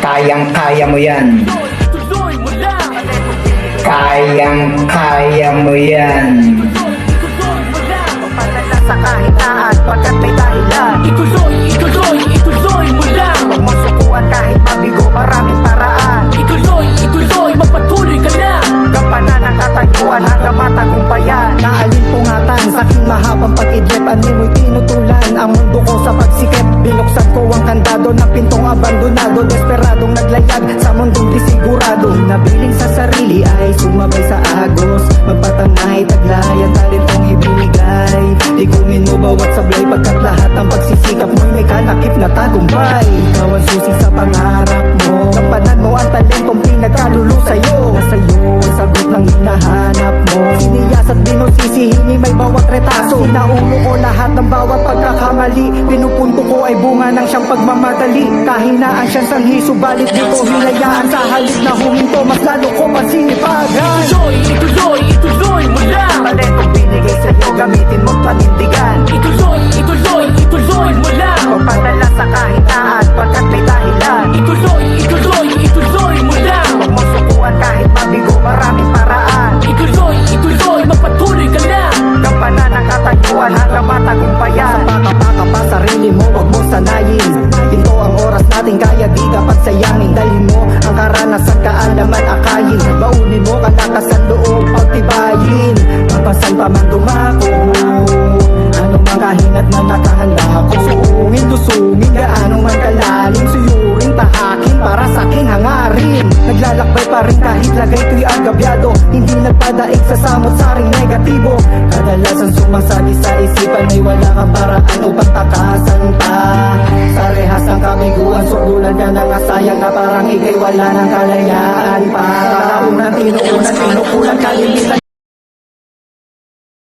Kayang-kaya mo yan. Kayang-kaya mo yan. Pagpadala sa kahinaan pagkat may dahilan. Ituloy mo lang. Huwag masukuan kahit mabigo, maraming paraan. Ituloy, magpatuloy ka na. Gampanan ang katayuan hanggang matagumpayan. Naalinpungatan sa aking mahabang pag-idlip. Animoy tinutulan ang mundo ko sa pagsikip. Binuksan ko ang kandado ng pintong abandonado. Desperadong naglayag sa mundong di sigurado. Nabiling sa sarili ay sumabay sa agos. Magpatanay, taglay ang talentong ibinigay. Igumin mo bawat sablay pagkat lahat ng pagsisikap mo'y may kanakip na tagumpay. Ikaw ang susi sa pangarap mo. Gampanan mo ang talentong pinagkalulo sa'yo. Nasa'yo ang sagot ng hinahanap mo. Siniyas at binusisihingi may bawat retaso. Sinaulo ko lahat ng bawat pagkakamali. Pinupunto ko ay bunga ng siyang pagmamadali. Kahinaan siyang sanhi, subalit di ko hinayaan. Sa halip na huminto, mas lalo ko masinipagan. Ituloy mo lang. Talentong binigay sa'yo, gamitin mo't panindigan. Ituloy mo lang. Pagpadala sa kahinaan pagkat may dahilan. Ituloy mo lang. Huwag mo sukuan kahit mabigo, maraming paraan. Ituloy, magpatuloy ka na. Gampanan ang katayuan hanggang matagumpayan. Sa pakapaka pa sarili mo, huwag mo sanayin. Ito ang oras natin, kaya di ka pagsayangin. Dalhin mo ang karanasan, kaalaman akayin. Baunin mo kalakasan loob, pagtibayin. Mapasan pa man dumako, ano mang kahinat na nakahanda ako. Dusungin, gaano man kalalim. Suyuring, tahakin, para sa'king hangarin. Naglalakbay pa rin kahit lagay ko'y agabyado. Hindi nagpadaig sa samot-saring negatibo. Kadalasan sumasabi sa isipan ay wala kang paraan upang takasan pa. Sa rehas ng kabiguan, sudulan ka ng asayang na parang ikay wala ng kalayaan pa. Para unang tinuunan, tinukulan, kalimitan